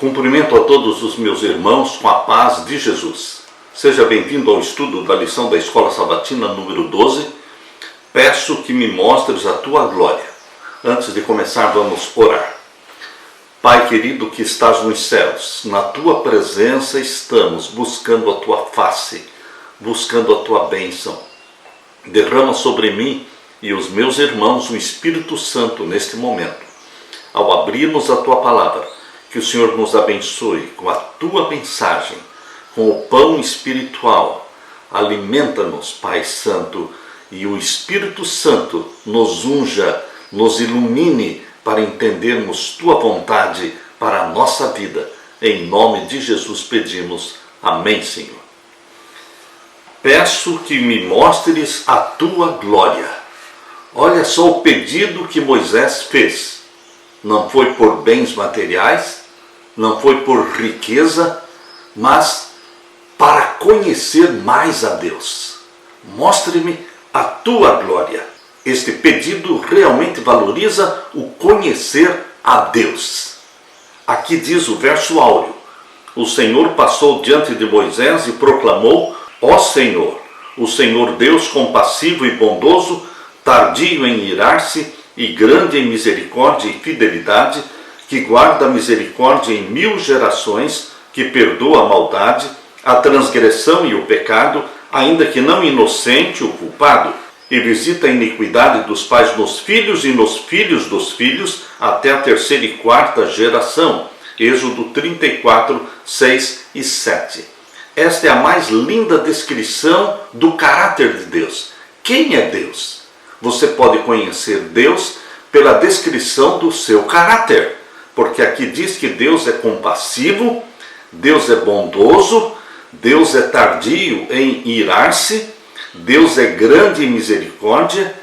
Cumprimento a todos os meus irmãos com a paz de Jesus. Seja bem-vindo ao estudo da lição da Escola Sabatina número 12. Peço que me mostres a tua glória. Antes de começar, vamos orar. Pai querido que estás nos céus, na tua presença estamos buscando a tua face, buscando a tua bênção. Derrama sobre mim e os meus irmãos o Espírito Santo neste momento. Ao abrirmos a tua palavra, que o Senhor nos abençoe com a tua mensagem, com o pão espiritual. Alimenta-nos, Pai Santo, e o Espírito Santo nos unja, nos ilumine para entendermos tua vontade para a nossa vida. Em nome de Jesus pedimos. Amém, Senhor. Peço que me mostres a tua glória. Olha só o pedido que Moisés fez. Não foi por bens materiais, não foi por riqueza, mas para conhecer mais a Deus. Mostre-me a tua glória. Este pedido realmente valoriza o conhecer a Deus. Aqui diz o verso áureo: o Senhor passou diante de Moisés e proclamou: ó Senhor, o Senhor Deus compassivo e bondoso, tardio em irar-se e grande em misericórdia e fidelidade, que guarda a misericórdia em 1000 gerações, que perdoa a maldade, a transgressão e o pecado, ainda que não inocente o culpado, e visita a iniquidade dos pais nos filhos e nos filhos dos filhos, até a 3ª e 4ª geração. Êxodo 34, 6 e 7. Esta é a mais linda descrição do caráter de Deus. Quem é Deus? Você pode conhecer Deus pela descrição do seu caráter, porque aqui diz que Deus é compassivo, Deus é bondoso, Deus é tardio em irar-se, Deus é grande em misericórdia,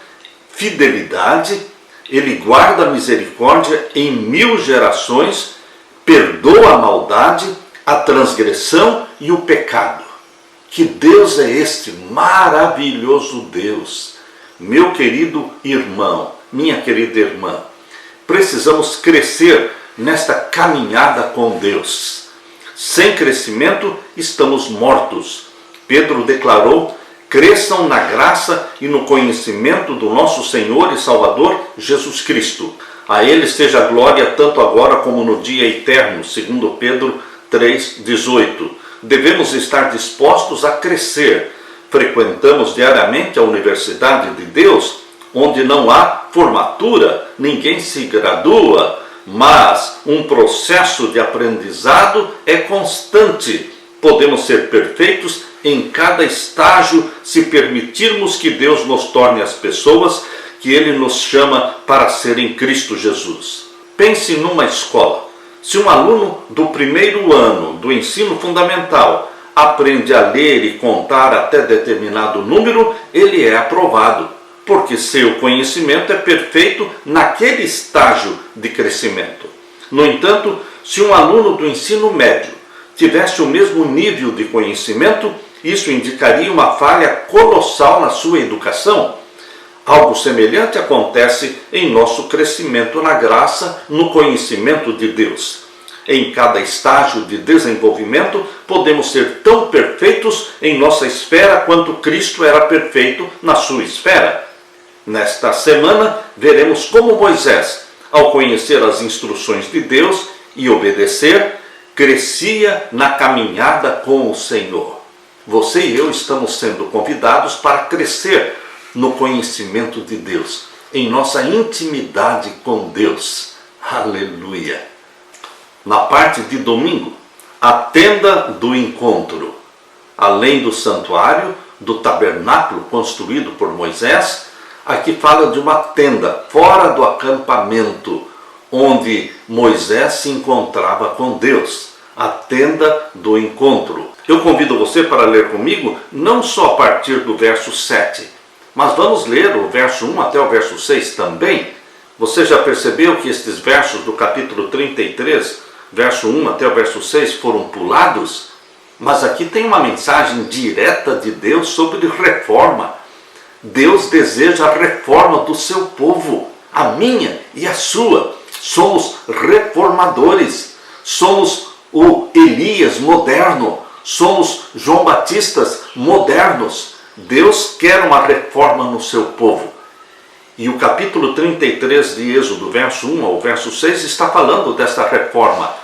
fidelidade, Ele guarda a misericórdia em 1000 gerações, perdoa a maldade, a transgressão e o pecado. Que Deus é este maravilhoso Deus? Meu querido irmão, minha querida irmã, precisamos crescer nesta caminhada com Deus. Sem crescimento, estamos mortos. Pedro declarou: cresçam na graça e no conhecimento do nosso Senhor e Salvador Jesus Cristo. A Ele seja a glória tanto agora como no dia eterno, segundo Pedro 3,18. Devemos estar dispostos a crescer. Frequentamos diariamente a Universidade de Deus, onde não há formatura, ninguém se gradua, mas um processo de aprendizado é constante. Podemos ser perfeitos em cada estágio se permitirmos que Deus nos torne as pessoas que Ele nos chama para ser em Cristo Jesus. Pense numa escola. Se um aluno do primeiro ano do ensino fundamental aprende a ler e contar até determinado número, ele é aprovado, porque seu conhecimento é perfeito naquele estágio de crescimento. No entanto, se um aluno do ensino médio tivesse o mesmo nível de conhecimento, isso indicaria uma falha colossal na sua educação. Algo semelhante acontece em nosso crescimento na graça, no conhecimento de Deus. Em cada estágio de desenvolvimento, podemos ser tão perfeitos em nossa esfera quanto Cristo era perfeito na sua esfera. Nesta semana, veremos como Moisés, ao conhecer as instruções de Deus e obedecer, crescia na caminhada com o Senhor. Você e eu estamos sendo convidados para crescer no conhecimento de Deus, em nossa intimidade com Deus. Aleluia! Na parte de domingo, a tenda do encontro. Além do santuário, do tabernáculo construído por Moisés, aqui fala de uma tenda fora do acampamento, onde Moisés se encontrava com Deus. A tenda do encontro. Eu convido você para ler comigo, não só a partir do verso 7, mas vamos ler o verso 1 até o verso 6 também. Você já percebeu que estes versos do capítulo 33, verso 1 até o verso 6 foram pulados? Mas aqui tem uma mensagem direta de Deus sobre reforma. Deus deseja a reforma do seu povo, a minha e a sua. Somos reformadores, somos o Elias moderno, somos João Batistas modernos. Deus quer uma reforma no seu povo. E o capítulo 33 de Êxodo, verso 1 ao verso 6, está falando desta reforma.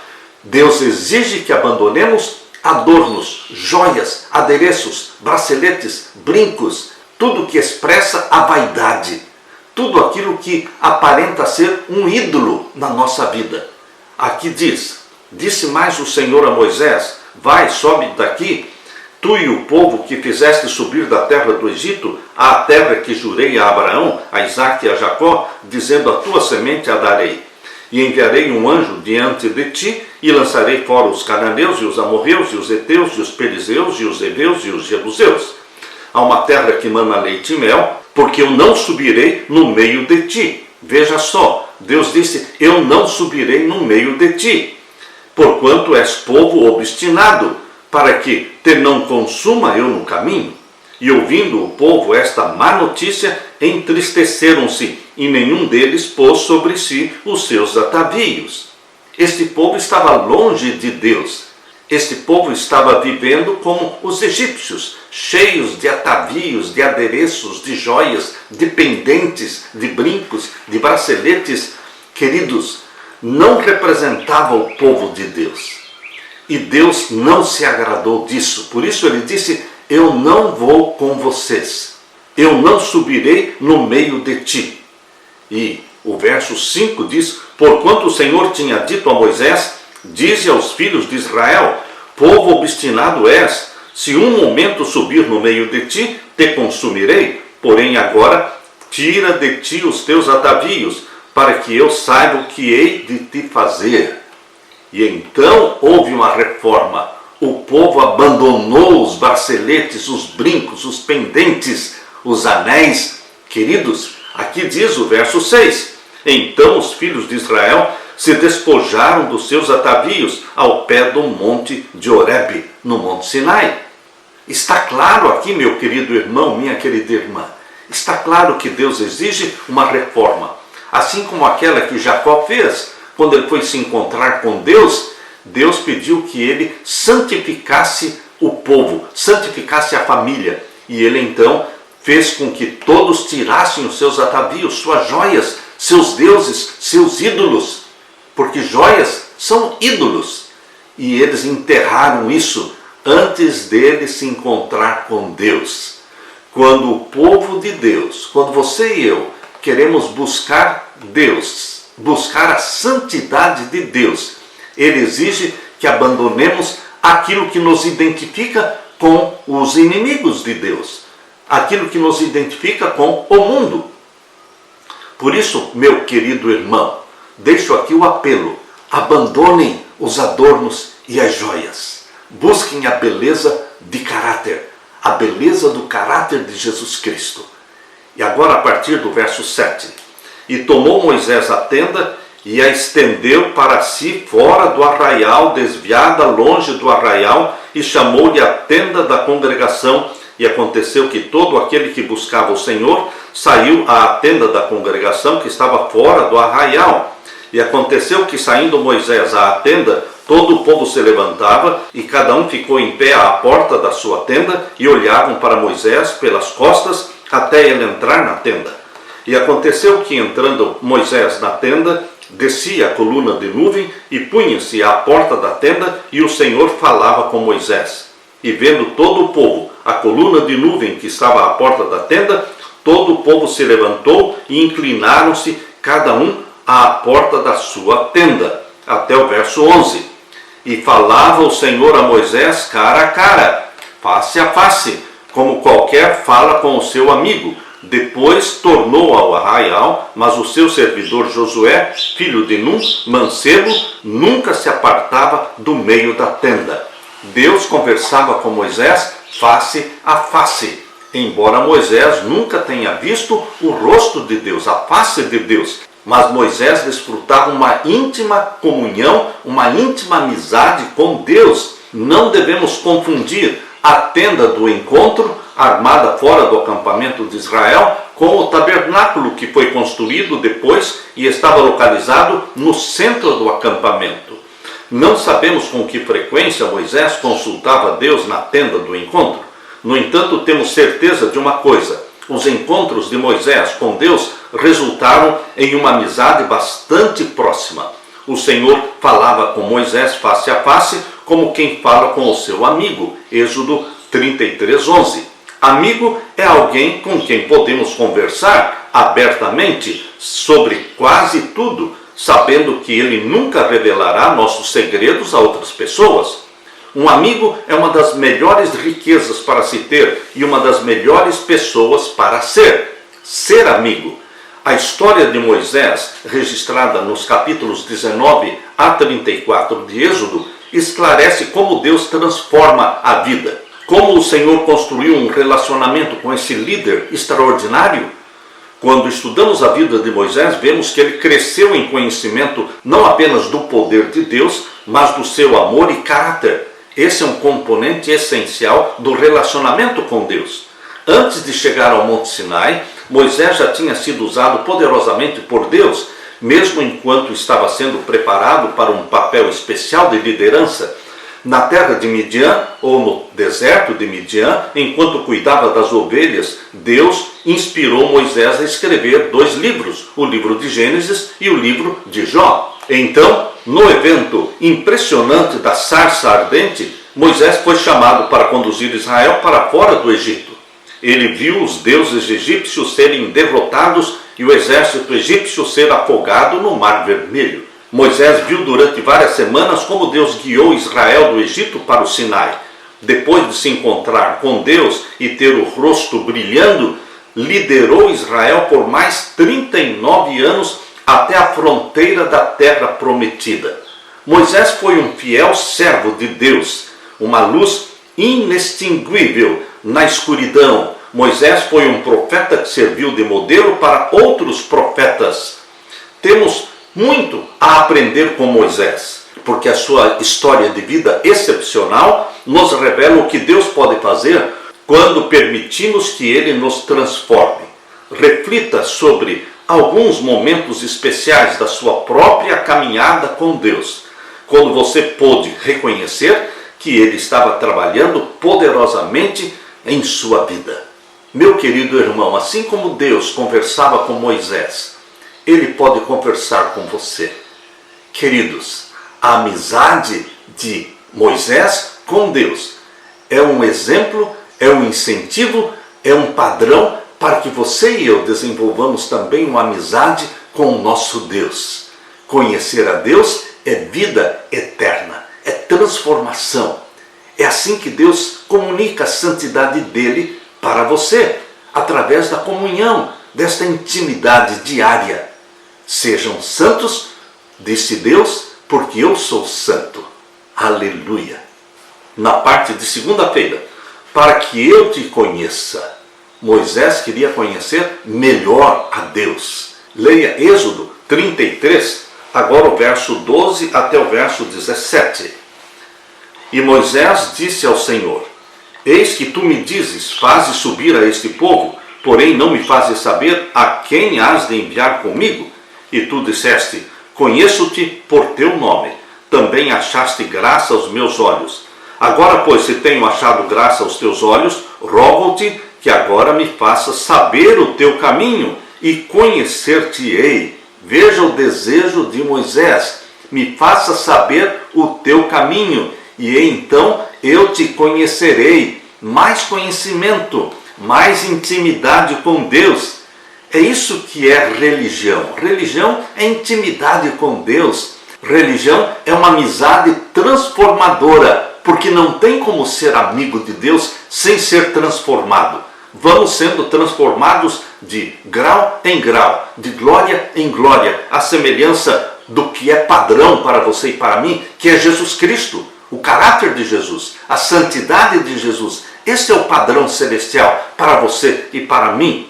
Deus exige que abandonemos adornos, joias, adereços, braceletes, brincos, tudo que expressa a vaidade, tudo aquilo que aparenta ser um ídolo na nossa vida. Aqui disse mais o Senhor a Moisés: vai, sobe daqui, tu e o povo que fizeste subir da terra do Egito, à terra que jurei a Abraão, a Isaque e a Jacó, dizendo: a tua semente a darei. E enviarei um anjo diante de ti, e lançarei fora os cananeus, e os amorreus, e os heteus, e os perizeus, e os heveus, e os jebuseus. Há uma terra que mana leite e mel, porque eu não subirei no meio de ti. Veja só, Deus disse: eu não subirei no meio de ti, porquanto és povo obstinado, para que te não consuma eu no caminho. E ouvindo o povo esta má notícia, entristeceram-se, e nenhum deles pôs sobre si os seus atavios. Este povo estava longe de Deus. Este povo estava vivendo como os egípcios, cheios de atavios, de adereços, de joias, de pendentes, de brincos, de braceletes. Queridos, não representava o povo de Deus. E Deus não se agradou disso. Por isso ele disse: eu não vou com vocês. Eu não subirei no meio de ti. E o verso 5 diz: porquanto o Senhor tinha dito a Moisés: dize aos filhos de Israel: povo obstinado és, se um momento subir no meio de ti, te consumirei. Porém agora tira de ti os teus atavios, para que eu saiba o que hei de te fazer. E então houve uma reforma. O povo abandonou os braceletes, os brincos, os pendentes, os anéis. Queridos, aqui diz o verso 6: então os filhos de Israel se despojaram dos seus atavios ao pé do monte de Horebe, no monte Sinai. Está claro aqui, meu querido irmão, minha querida irmã, está claro que Deus exige uma reforma, assim como aquela que Jacó fez. Quando ele foi se encontrar com Deus, Deus pediu que ele santificasse o povo, santificasse a família. E ele então fez com que todos tirassem os seus atavios, suas joias, seus deuses, seus ídolos, porque joias são ídolos. E eles enterraram isso antes dele se encontrar com Deus. Quando o povo de Deus, quando você e eu queremos buscar Deus, buscar a santidade de Deus, ele exige que abandonemos aquilo que nos identifica com os inimigos de Deus, aquilo que nos identifica com o mundo. Por isso, meu querido irmão, deixo aqui o apelo: abandonem os adornos e as joias, busquem a beleza de caráter, a beleza do caráter de Jesus Cristo. E agora, a partir do verso 7, e tomou Moisés a tenda e a estendeu para si fora do arraial, desviada longe do arraial, e chamou-lhe a tenda da congregação. E aconteceu que todo aquele que buscava o Senhor saiu à tenda da congregação, que estava fora do arraial. E aconteceu que, saindo Moisés à tenda, todo o povo se levantava, e cada um ficou em pé à porta da sua tenda, e olhavam para Moisés pelas costas até ele entrar na tenda. E aconteceu que, entrando Moisés na tenda, descia a coluna de nuvem e punha-se à porta da tenda, e o Senhor falava com Moisés. E vendo todo o povo a coluna de nuvem que estava à porta da tenda, todo o povo se levantou e inclinaram-se, cada um à porta da sua tenda. Até o verso 11. E falava o Senhor a Moisés cara a cara, face a face, como qualquer fala com o seu amigo. Depois tornou ao arraial, mas o seu servidor Josué, filho de Nun, mancebo, nunca se apartava do meio da tenda. Deus conversava com Moisés face a face, embora Moisés nunca tenha visto o rosto de Deus, a face de Deus. Mas Moisés desfrutava uma íntima comunhão, uma íntima amizade com Deus. Não devemos confundir a tenda do encontro, armada fora do acampamento de Israel, com o tabernáculo que foi construído depois e estava localizado no centro do acampamento. Não sabemos com que frequência Moisés consultava Deus na tenda do encontro. No entanto, temos certeza de uma coisa: os encontros de Moisés com Deus resultaram em uma amizade bastante próxima. O Senhor falava com Moisés face a face, como quem fala com o seu amigo. Êxodo 33:11. Amigo é alguém com quem podemos conversar abertamente sobre quase tudo, sabendo que ele nunca revelará nossos segredos a outras pessoas. Um amigo é uma das melhores riquezas para se ter e uma das melhores pessoas para ser. Ser amigo. A história de Moisés, registrada nos capítulos 19 a 34 de Êxodo, esclarece como Deus transforma a vida. Como o Senhor construiu um relacionamento com esse líder extraordinário. Quando estudamos a vida de Moisés, vemos que ele cresceu em conhecimento não apenas do poder de Deus, mas do seu amor e caráter. Esse é um componente essencial do relacionamento com Deus. Antes de chegar ao Monte Sinai, Moisés já tinha sido usado poderosamente por Deus, mesmo enquanto estava sendo preparado para um papel especial de liderança. Na terra de Midian, ou no deserto de Midian, enquanto cuidava das ovelhas, Deus inspirou Moisés a escrever 2 livros, o livro de Gênesis e o livro de Jó. Então, no evento impressionante da sarça ardente, Moisés foi chamado para conduzir Israel para fora do Egito. Ele viu os deuses egípcios serem derrotados e o exército egípcio ser afogado no Mar Vermelho. Moisés viu durante várias semanas como Deus guiou Israel do Egito para o Sinai. Depois de se encontrar com Deus e ter o rosto brilhando, liderou Israel por mais 39 anos até a fronteira da terra prometida. Moisés foi um fiel servo de Deus, uma luz inextinguível na escuridão. Moisés foi um profeta que serviu de modelo para outros profetas. Temos muito a aprender com Moisés, porque a sua história de vida excepcional nos revela o que Deus pode fazer quando permitimos que Ele nos transforme. Reflita sobre alguns momentos especiais da sua própria caminhada com Deus, quando você pôde reconhecer que Ele estava trabalhando poderosamente em sua vida. Meu querido irmão, assim como Deus conversava com Moisés, Ele pode conversar com você. Queridos, a amizade de Moisés com Deus é um exemplo, é um incentivo, é um padrão para que você e eu desenvolvamos também uma amizade com o nosso Deus. Conhecer a Deus é vida eterna, é transformação. É assim que Deus comunica a santidade dele para você, através da comunhão, desta intimidade diária. Sejam santos, disse Deus, porque eu sou santo. Aleluia. Na parte de segunda-feira, para que eu te conheça. Moisés queria conhecer melhor a Deus. Leia Êxodo 33, agora o verso 12 até o verso 17. E Moisés disse ao Senhor: Eis que tu me dizes, fazes subir a este povo, porém não me fazes saber a quem has de enviar comigo. E tu disseste: Conheço-te por teu nome, também achaste graça aos meus olhos. Agora, pois, se tenho achado graça aos teus olhos, rogo-te que agora me faças saber o teu caminho e conhecer-te-ei. Veja o desejo de Moisés: me faça saber o teu caminho, e então eu te conhecerei. Mais conhecimento, mais intimidade com Deus. É isso que é religião. Religião é intimidade com Deus. Religião é uma amizade transformadora, porque não tem como ser amigo de Deus sem ser transformado. Vamos sendo transformados de grau em grau, de glória em glória, à semelhança do que é padrão para você e para mim, que é Jesus Cristo, o caráter de Jesus, a santidade de Jesus. Esse é o padrão celestial para você e para mim.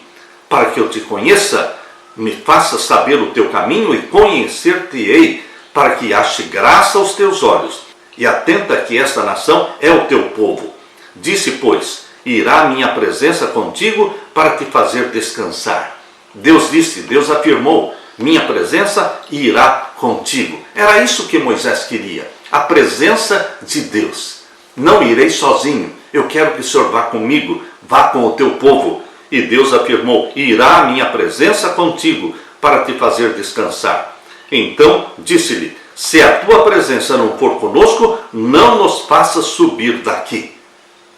Para que eu te conheça, me faça saber o teu caminho e conhecer-te-ei, para que ache graça aos teus olhos. E atenta que esta nação é o teu povo. Disse, pois, irá a minha presença contigo para te fazer descansar. Deus disse, Deus afirmou, minha presença irá contigo. Era isso que Moisés queria. a presença de Deus. Não irei sozinho, eu quero que o Senhor vá comigo, vá com o teu povo. E Deus afirmou: irá a minha presença contigo para te fazer descansar. Então disse-lhe: se a tua presença não for conosco, não nos faças subir daqui.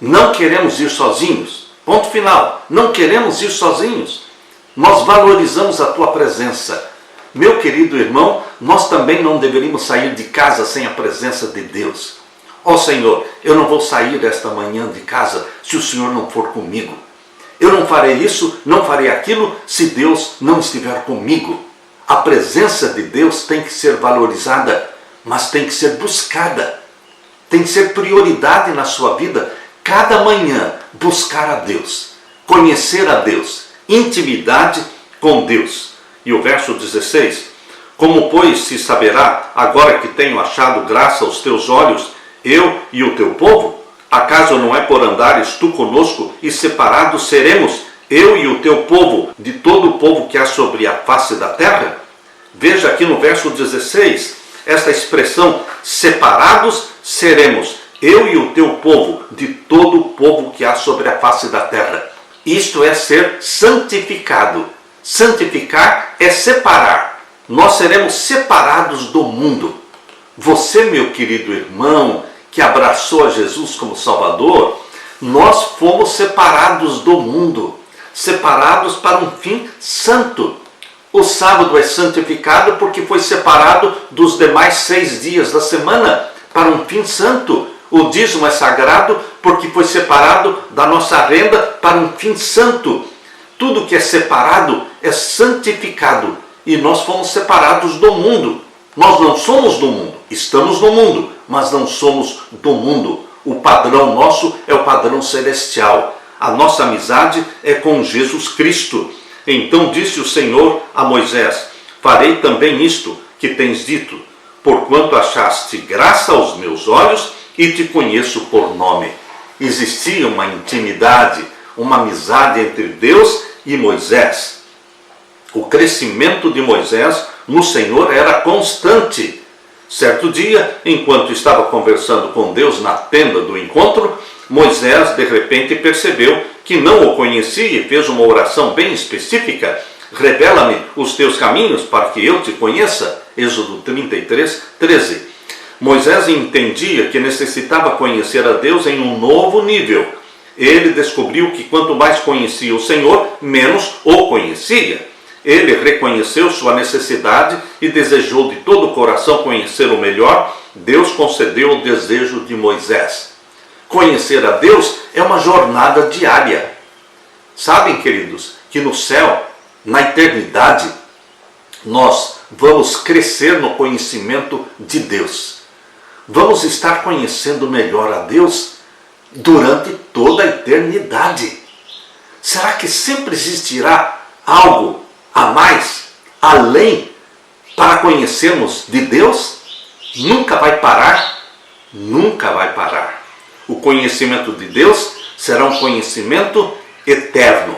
Não queremos ir sozinhos. Ponto final. Não queremos ir sozinhos. Nós valorizamos a tua presença. Meu querido irmão, nós também não deveríamos sair de casa sem a presença de Deus. Ó Senhor, eu não vou sair esta manhã de casa se o Senhor não for comigo. Eu não farei isso, não farei aquilo se Deus não estiver comigo. A presença de Deus tem que ser valorizada, mas tem que ser buscada. Tem que ser prioridade na sua vida. Cada manhã buscar a Deus, conhecer a Deus, intimidade com Deus. E o verso 16: como, pois, se saberá, agora que tenho achado graça aos teus olhos, eu e o teu povo? Acaso não é por andares tu conosco e separados seremos, eu e o teu povo, de todo o povo que há sobre a face da terra? Veja aqui no verso 16, esta expressão: separados seremos, eu e o teu povo, de todo o povo que há sobre a face da terra. Isto é ser santificado. Santificar é separar. Nós seremos separados do mundo. Você, meu querido irmão, que abraçou a Jesus como Salvador, nós fomos separados do mundo, separados para um fim santo. O sábado é santificado porque foi separado dos demais 6 dias da semana para um fim santo. O dízimo é sagrado porque foi separado da nossa renda para um fim santo. Tudo que é separado é santificado e nós fomos separados do mundo. Nós não somos do mundo, estamos no mundo, mas não somos do mundo. O padrão nosso é o padrão celestial. A nossa amizade é com Jesus Cristo. Então disse o Senhor a Moisés: farei também isto que tens dito, porquanto achaste graça aos meus olhos e te conheço por nome. Existia uma intimidade, uma amizade entre Deus e Moisés. O crescimento de Moisés no Senhor era constante. Certo dia, enquanto estava conversando com Deus na tenda do encontro, Moisés de repente percebeu que não o conhecia e fez uma oração bem específica: revela-me os teus caminhos para que eu te conheça. Êxodo 33, 13. Moisés entendia que necessitava conhecer a Deus em um novo nível. Ele descobriu que quanto mais conhecia o Senhor, menos o conhecia. Ele reconheceu sua necessidade e desejou de todo o coração conhecer o melhor. Deus concedeu o desejo de Moisés. Conhecer a Deus é uma jornada diária. Sabem, queridos, que no céu, na eternidade, nós vamos crescer no conhecimento de Deus. Vamos estar conhecendo melhor a Deus durante toda a eternidade. Será que sempre existirá algo a mais, além, para conhecermos de Deus? Nunca vai parar, nunca vai parar. O conhecimento de Deus será um conhecimento eterno.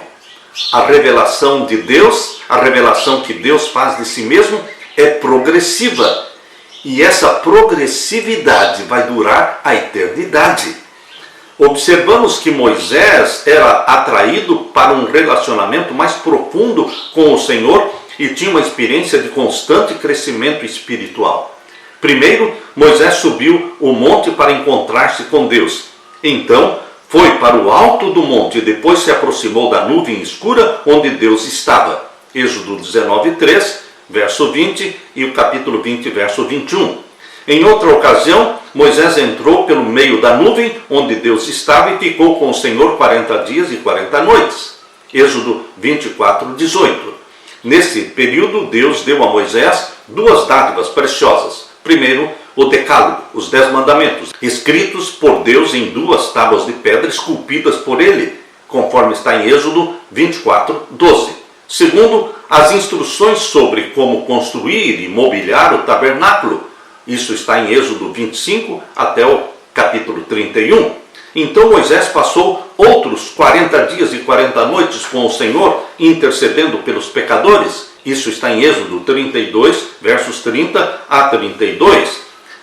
A revelação de Deus, a revelação que Deus faz de si mesmo, é progressiva. E essa progressividade vai durar a eternidade. Observamos que Moisés era atraído para um relacionamento mais profundo com o Senhor e tinha uma experiência de constante crescimento espiritual. Primeiro, Moisés subiu o monte para encontrar-se com Deus. Então, foi para o alto do monte e depois se aproximou da nuvem escura onde Deus estava. Êxodo 19, 3, verso 20 e o capítulo 20, verso 21. Em outra ocasião, Moisés entrou pelo meio da nuvem onde Deus estava e ficou com o Senhor 40 dias e 40 noites. Êxodo 24, 18. Nesse período, Deus deu a Moisés 2 dádivas preciosas. Primeiro, o Decálogo, os 10 mandamentos, escritos por Deus em 2 tábuas de pedra esculpidas por ele, conforme está em Êxodo 24, 12. Segundo, as instruções sobre como construir e mobiliar o tabernáculo. Isso está em Êxodo 25 até o capítulo 31. Então Moisés passou outros 40 dias e 40 noites com o Senhor, intercedendo pelos pecadores. Isso está em Êxodo 32, versos 30 a 32.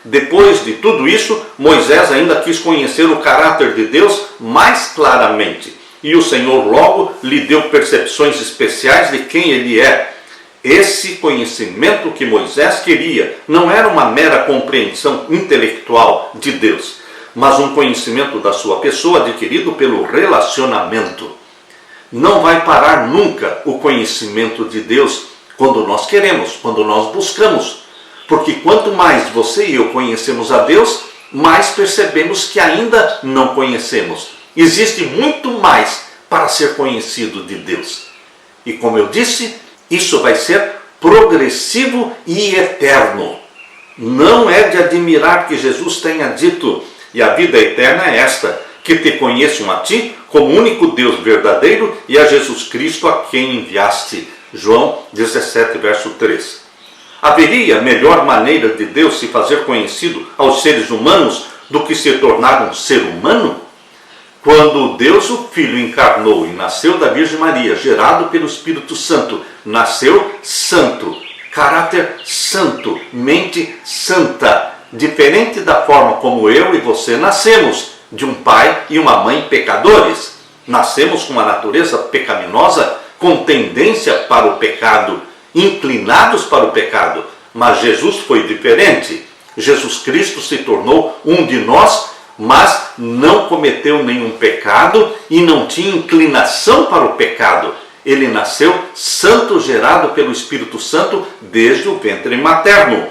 Depois de tudo isso, Moisés ainda quis conhecer o caráter de Deus mais claramente. E o Senhor logo lhe deu percepções especiais de quem ele é. Esse conhecimento que Moisés queria não era uma mera compreensão intelectual de Deus, mas um conhecimento da sua pessoa adquirido pelo relacionamento. Não vai parar nunca o conhecimento de Deus quando nós queremos, quando nós buscamos. Porque quanto mais você e eu conhecemos a Deus, mais percebemos que ainda não conhecemos. Existe muito mais para ser conhecido de Deus. E como eu disse, isso vai ser progressivo e eterno. Não é de admirar que Jesus tenha dito: e a vida eterna é esta, que te conheçam a ti como único Deus verdadeiro e a Jesus Cristo a quem enviaste. João 17, verso 3. Haveria melhor maneira de Deus se fazer conhecido aos seres humanos do que se tornar um ser humano? Quando Deus, o Filho, encarnou e nasceu da Virgem Maria, gerado pelo Espírito Santo, nasceu santo, caráter santo, mente santa, diferente da forma como eu e você nascemos, de um pai e uma mãe pecadores. Nascemos com uma natureza pecaminosa, com tendência para o pecado, inclinados para o pecado, mas Jesus foi diferente. Jesus Cristo se tornou um de nós, mas não cometeu nenhum pecado e não tinha inclinação para o pecado. Ele nasceu santo, gerado pelo Espírito Santo desde o ventre materno.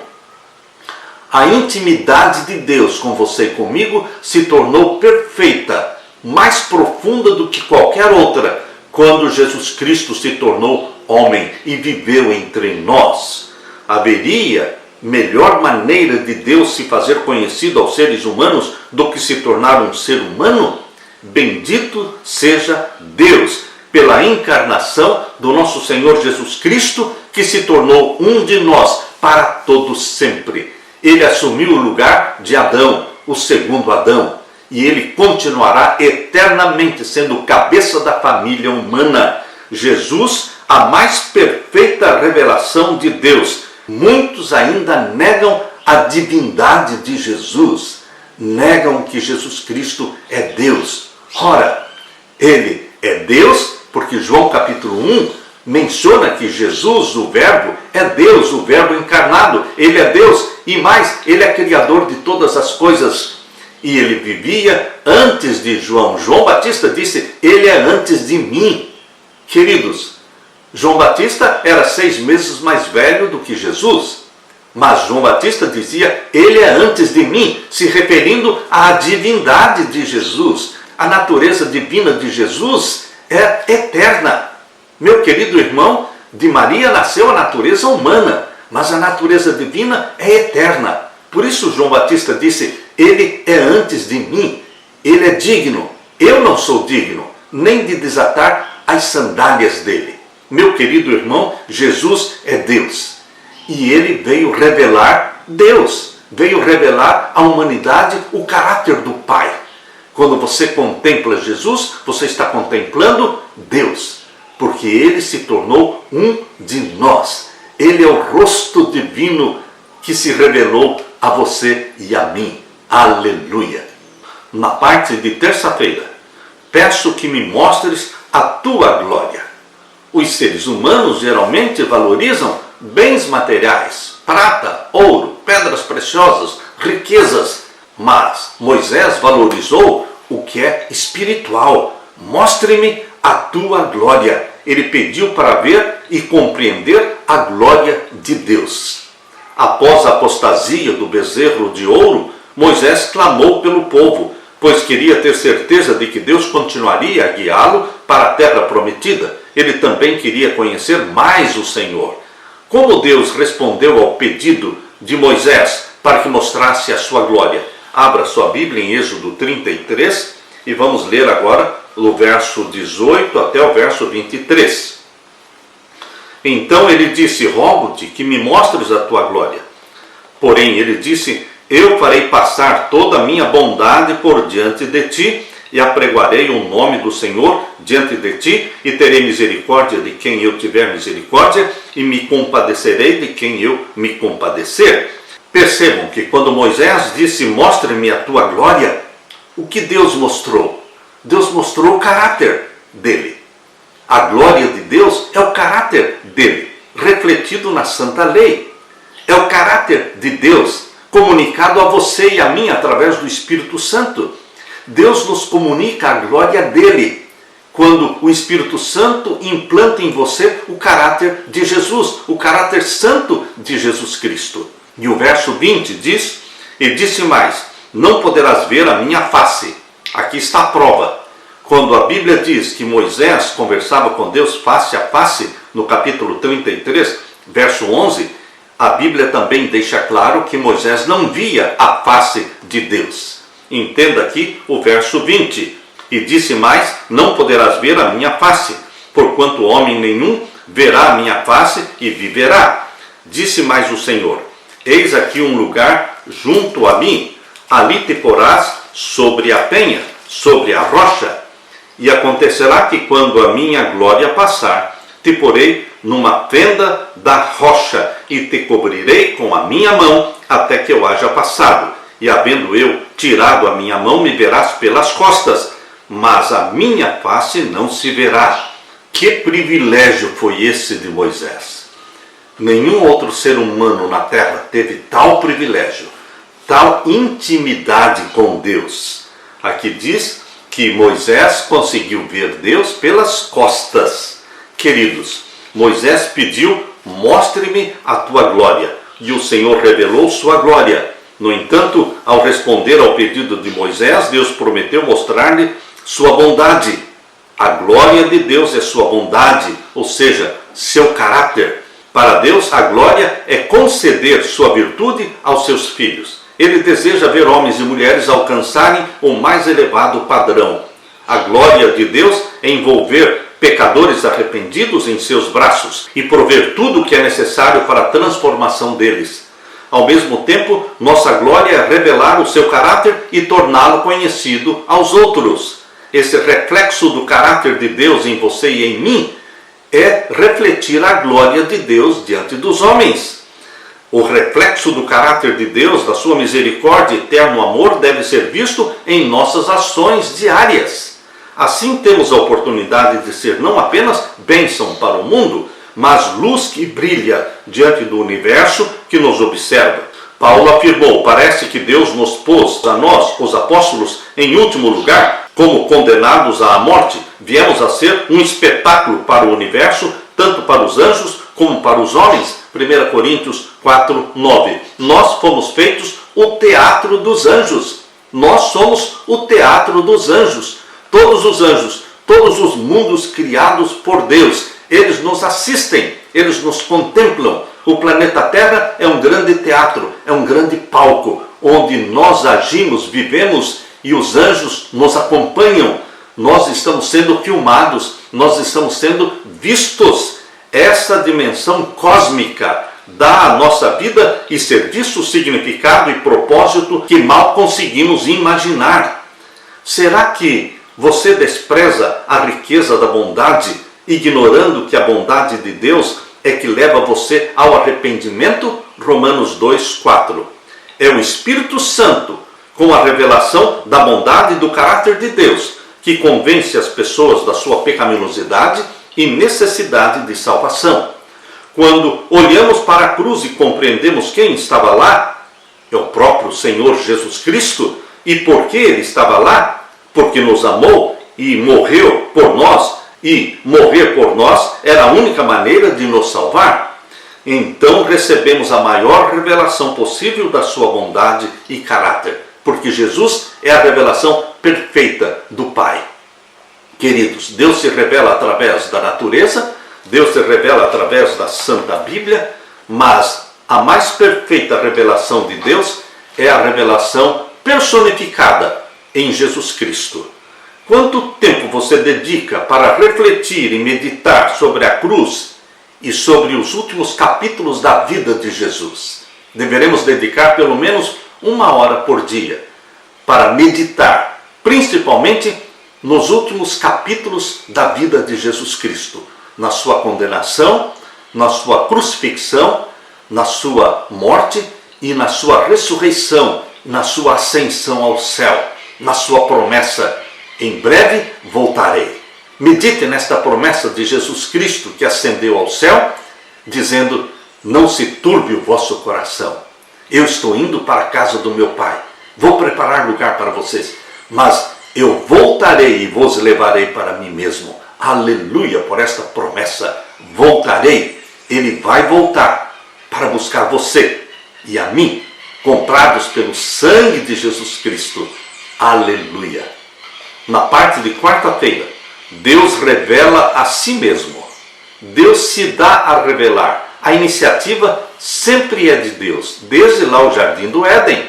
A intimidade de Deus com você e comigo se tornou perfeita, mais profunda do que qualquer outra, quando Jesus Cristo se tornou homem e viveu entre nós. Haveria melhor maneira de Deus se fazer conhecido aos seres humanos do que se tornar um ser humano? Bendito seja Deus pela encarnação do nosso Senhor Jesus Cristo, que se tornou um de nós para todo sempre. Ele assumiu o lugar de Adão, o segundo Adão, e ele continuará eternamente sendo o cabeça da família humana. Jesus, a mais perfeita revelação de Deus. Muitos ainda negam a divindade de Jesus, negam que Jesus Cristo é Deus. Ora, ele é Deus porque João capítulo 1 menciona que Jesus, o Verbo, é Deus, o Verbo encarnado. Ele é Deus e mais, ele é criador de todas as coisas. E ele vivia antes de João. João Batista disse: ele é antes de mim. Queridos, João Batista era 6 meses mais velho do que Jesus. Mas João Batista dizia: ele é antes de mim, se referindo à divindade de Jesus. A natureza divina de Jesus é eterna. Meu querido irmão, de Maria nasceu a natureza humana, mas a natureza divina é eterna. Por isso João Batista disse: ele é antes de mim, ele é digno. Eu não sou digno, nem de desatar as sandálias dele. Meu querido irmão, Jesus é Deus. E ele veio revelar Deus, veio revelar à humanidade o caráter do Pai. Quando você contempla Jesus, você está contemplando Deus, porque ele se tornou um de nós. Ele é o rosto divino que se revelou a você e a mim. Aleluia! Na parte de terça-feira, peço que me mostres a tua glória. Os seres humanos geralmente valorizam bens materiais, prata, ouro, pedras preciosas, riquezas. Mas Moisés valorizou o que é espiritual. Mostre-me a tua glória. Ele pediu para ver e compreender a glória de Deus. Após a apostasia do bezerro de ouro, Moisés clamou pelo povo, pois queria ter certeza de que Deus continuaria a guiá-lo para a terra prometida. Ele também queria conhecer mais o Senhor. Como Deus respondeu ao pedido de Moisés para que mostrasse a sua glória? Abra sua Bíblia em Êxodo 33 e vamos ler agora o verso 18 até o verso 23. Então ele disse: rogo-te que me mostres a tua glória. Porém ele disse: eu farei passar toda a minha bondade por diante de ti, e apregoarei o nome do Senhor diante de ti, e terei misericórdia de quem eu tiver misericórdia, e me compadecerei de quem eu me compadecer. Percebam que quando Moisés disse, mostre-me a tua glória, o que Deus mostrou? Deus mostrou o caráter dele. A glória de Deus é o caráter dele, refletido na santa lei. É o caráter de Deus comunicado a você e a mim através do Espírito Santo. Deus nos comunica a glória dele quando o Espírito Santo implanta em você o caráter de Jesus, o caráter santo de Jesus Cristo. E o verso 20 diz, e disse mais, não poderás ver a minha face. Aqui está a prova. Quando a Bíblia diz que Moisés conversava com Deus face a face, no capítulo 33, verso 11, a Bíblia também deixa claro que Moisés não via a face de Deus. Entenda aqui o verso 20. E disse mais, não poderás ver a minha face, porquanto homem nenhum verá a minha face e viverá. Disse mais o Senhor, eis aqui um lugar junto a mim, ali te porás sobre a penha, sobre a rocha. E acontecerá que quando a minha glória passar, te porei numa fenda da rocha e te cobrirei com a minha mão até que eu haja passado. E havendo eu tirado a minha mão, me verás pelas costas, mas a minha face não se verá. Que privilégio foi esse de Moisés! Nenhum outro ser humano na terra teve tal privilégio, tal intimidade com Deus. Aqui diz que Moisés conseguiu ver Deus pelas costas. Queridos, Moisés pediu, mostre-me a tua glória, e o Senhor revelou sua glória. No entanto, ao responder ao pedido de Moisés, Deus prometeu mostrar-lhe sua bondade. A glória de Deus é sua bondade, ou seja, seu caráter. Para Deus, a glória é conceder sua virtude aos seus filhos. Ele deseja ver homens e mulheres alcançarem o mais elevado padrão. A glória de Deus é envolver pecadores arrependidos em seus braços e prover tudo o que é necessário para a transformação deles. Ao mesmo tempo, nossa glória é revelar o seu caráter e torná-lo conhecido aos outros. Esse reflexo do caráter de Deus em você e em mim é refletir a glória de Deus diante dos homens. O reflexo do caráter de Deus, da sua misericórdia e eterno amor, deve ser visto em nossas ações diárias. Assim temos a oportunidade de ser não apenas bênção para o mundo, mas luz que brilha diante do universo que nos observa. Paulo afirmou, parece que Deus nos pôs a nós, os apóstolos, em último lugar, como condenados à morte. Viemos a ser um espetáculo para o universo, tanto para os anjos como para os homens. 1 Coríntios 4, 9. Nós fomos feitos o teatro dos anjos. Nós somos o teatro dos anjos. Todos os anjos, todos os mundos criados por Deus, eles nos assistem, eles nos contemplam. O planeta Terra é um grande teatro, é um grande palco, onde nós agimos, vivemos e os anjos nos acompanham. Nós estamos sendo filmados, nós estamos sendo vistos. Essa dimensão cósmica dá à nossa vida e serviço, significado e propósito que mal conseguimos imaginar. Será que você despreza a riqueza da bondade, ignorando que a bondade de Deus é que leva você ao arrependimento? Romanos 2, 4. É o Espírito Santo, com a revelação da bondade e do caráter de Deus, que convence as pessoas da sua pecaminosidade e necessidade de salvação. Quando olhamos para a cruz e compreendemos quem estava lá, é o próprio Senhor Jesus Cristo. E por que Ele estava lá? Porque nos amou e morreu por nós, e morrer por nós era a única maneira de nos salvar. Então recebemos a maior revelação possível da sua bondade e caráter, porque Jesus é a revelação perfeita do Pai. Queridos, Deus se revela através da natureza, Deus se revela através da Santa Bíblia, mas a mais perfeita revelação de Deus é a revelação personificada em Jesus Cristo. Quanto tempo você dedica para refletir e meditar sobre a cruz e sobre os últimos capítulos da vida de Jesus? Deveremos dedicar pelo menos 1 hora por dia para meditar, principalmente nos últimos capítulos da vida de Jesus Cristo, na sua condenação, na sua crucifixão, na sua morte e na sua ressurreição, na sua ascensão ao céu, na sua promessa: em breve voltarei. Medite nesta promessa de Jesus Cristo que ascendeu ao céu, dizendo: não se turbe o vosso coração. Eu estou indo para a casa do meu Pai. Vou preparar lugar para vocês, mas eu voltarei e vos levarei para mim mesmo. Aleluia por esta promessa. Voltarei. Ele vai voltar para buscar você e a mim, comprados pelo sangue de Jesus Cristo. Aleluia. Na parte de quarta-feira, Deus revela a si mesmo. Deus se dá a revelar. A iniciativa sempre é de Deus, desde lá o jardim do Éden,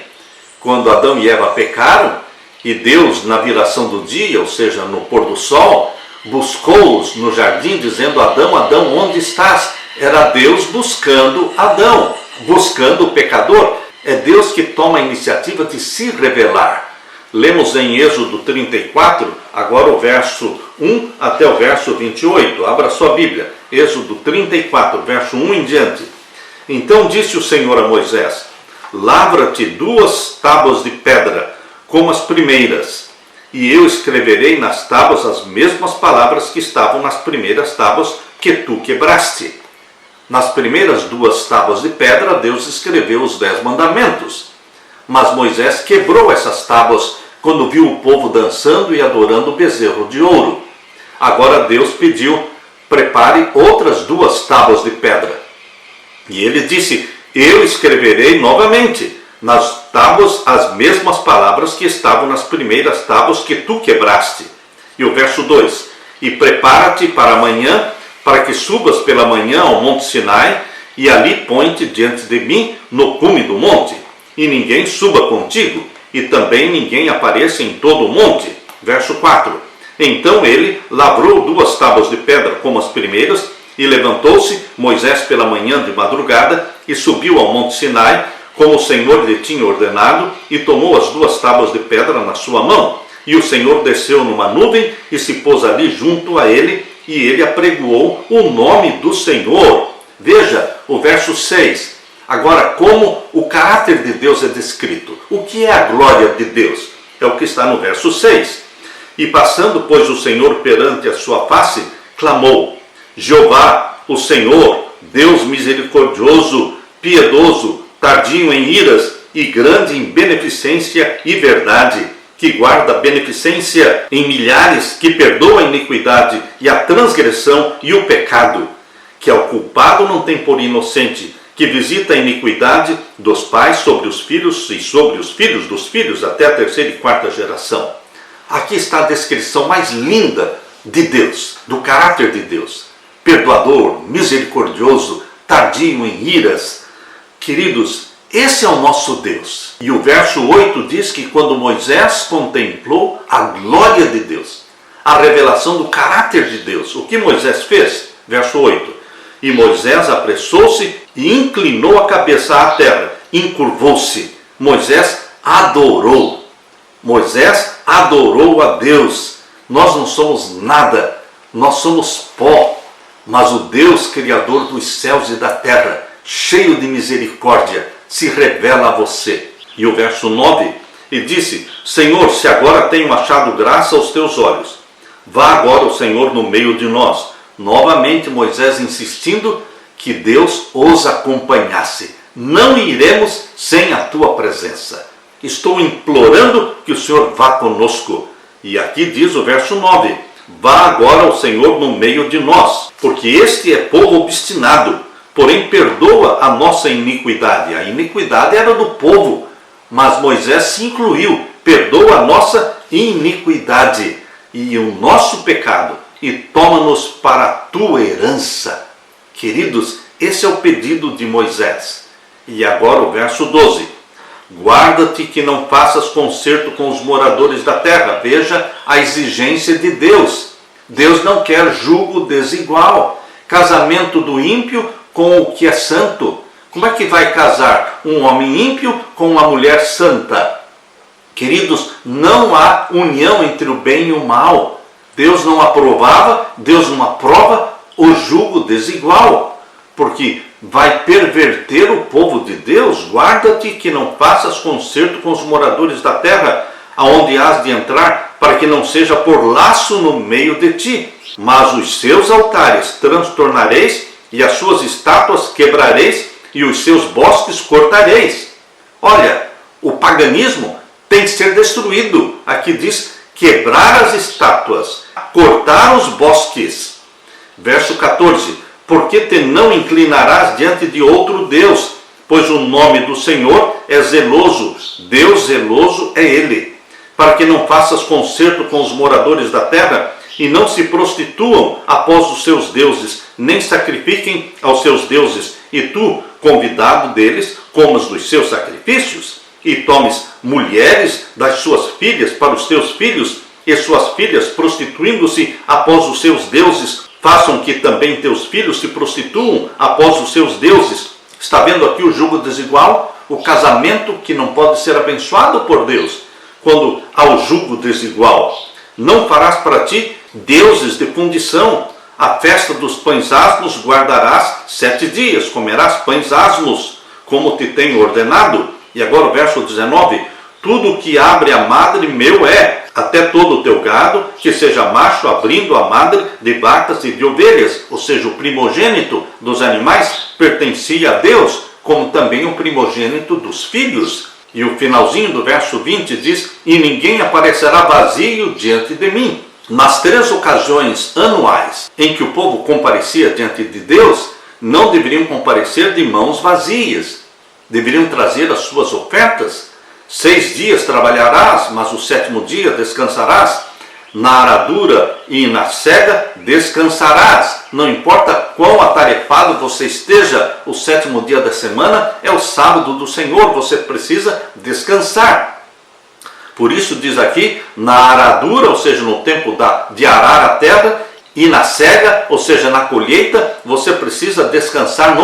quando Adão e Eva pecaram, e Deus, na viração do dia, ou seja, no pôr do sol, buscou-os no jardim, dizendo: Adão, Adão, onde estás? Era Deus buscando Adão, buscando o pecador. É Deus que toma a iniciativa de se revelar. Lemos em Êxodo 34, agora o verso 1 até o verso 28. Abra sua Bíblia. Êxodo 34, verso 1 em diante. Então disse o Senhor a Moisés: lavra-te 2 tábuas de pedra, como as primeiras, e eu escreverei nas tábuas as mesmas palavras que estavam nas primeiras tábuas que tu quebraste. Nas primeiras 2 tábuas de pedra, Deus escreveu os 10 mandamentos. Mas Moisés quebrou essas tábuas quando viu o povo dançando e adorando o bezerro de ouro. Agora Deus pediu: prepare outras 2 tábuas de pedra. E ele disse: eu escreverei novamente nas tábuas as mesmas palavras que estavam nas primeiras tábuas que tu quebraste. E o verso 2: e prepara-te para amanhã, para que subas pela manhã ao monte Sinai, e ali põe-te diante de mim no cume do monte, e ninguém suba contigo, e também ninguém apareça em todo o monte. Verso 4: então ele lavrou 2 tábuas de pedra como as primeiras, e levantou-se Moisés pela manhã de madrugada, e subiu ao monte Sinai, como o Senhor lhe tinha ordenado, e tomou as 2 tábuas de pedra na sua mão. E o Senhor desceu numa nuvem, e se pôs ali junto a ele, e ele apregoou o nome do Senhor. Veja o verso 6. Agora, como o caráter de Deus é descrito. O que é a glória de Deus? É o que está no verso 6. E passando, pois, o Senhor perante a sua face, clamou: Jeová, o Senhor, Deus misericordioso, piedoso, tardio em iras e grande em beneficência e verdade, que guarda a beneficência em milhares, que perdoa a iniquidade e a transgressão e o pecado, que ao culpado não tem por inocente, que visita a iniquidade dos pais sobre os filhos e sobre os filhos dos filhos até a 3ª e 4ª geração. Aqui está a descrição mais linda de Deus, do caráter de Deus. Perdoador, misericordioso, tardio em iras. Queridos, esse é o nosso Deus. E o verso 8 diz que quando Moisés contemplou a glória de Deus, a revelação do caráter de Deus, o que Moisés fez? Verso 8. E Moisés apressou-se e inclinou a cabeça à terra, encurvou-se. Moisés adorou. Moisés adorou a Deus. Nós não somos nada, nós somos pó, mas o Deus criador dos céus e da terra, cheio de misericórdia, se revela a você. E o verso 9, e disse: Senhor, se agora tenho achado graça aos teus olhos, vá agora o Senhor no meio de nós. Novamente Moisés insistindo que Deus os acompanhasse. Não iremos sem a tua presença. Estou implorando que o Senhor vá conosco. E aqui diz o verso 9: vá agora o Senhor no meio de nós, porque este é povo obstinado, porém perdoa a nossa iniquidade. A iniquidade era do povo, mas Moisés se incluiu, perdoa a nossa iniquidade e o nosso pecado, e toma-nos para a tua herança. Queridos, esse é o pedido de Moisés. E agora o verso 12: guarda-te que não faças concerto com os moradores da terra. Veja a exigência de Deus. Deus não quer julgo desigual, casamento do ímpio com o que é santo. Como é que vai casar um homem ímpio com uma mulher santa? Queridos, não há união entre o bem e o mal. Deus não aprovava, Deus não aprova o julgo desigual. porque vai perverter o povo de Deus. Guarda-te que não faças concerto com os moradores da terra, aonde has de entrar, para que não seja por laço no meio de ti. Mas os seus altares transtornareis, e as suas estátuas quebrareis, e os seus bosques cortareis. Olha, o paganismo tem que ser destruído. Aqui diz quebrar as estátuas, cortar os bosques. Verso 14. Porque te não inclinarás diante de outro Deus, pois o nome do Senhor é zeloso, Deus zeloso é Ele. Para que não faças concerto com os moradores da terra, e não se prostituam após os seus deuses, nem sacrifiquem aos seus deuses, e tu, convidado deles, comas dos seus sacrifícios, e tomes mulheres das suas filhas para os teus filhos, e suas filhas, prostituindo-se após os seus deuses, façam que também teus filhos se prostituam após os seus deuses. Está vendo aqui o jugo desigual? O casamento que não pode ser abençoado por Deus. Quando há o jugo desigual, não farás para ti deuses de fundição. A festa dos pães asmos guardarás 7 dias, comerás pães asmos, como te tenho ordenado. E agora o verso 19, tudo que abre a madre meu é, até todo o teu gado, que seja macho, abrindo a madre de vacas e de ovelhas, ou seja, o primogênito dos animais pertencia a Deus, como também o primogênito dos filhos. E o finalzinho do verso 20 diz, e ninguém aparecerá vazio diante de mim. Nas 3 ocasiões anuais em que o povo comparecia diante de Deus, não deveriam comparecer de mãos vazias, deveriam trazer as suas ofertas. 6 dias trabalharás, mas o 7º dia descansarás. Na aradura e na cega descansarás. Não importa quão atarefado você esteja, o 7º dia da semana é o sábado do Senhor, você precisa descansar. Por isso diz aqui, na aradura, ou seja, no tempo de arar a terra, e na cega, ou seja, na colheita, você precisa descansar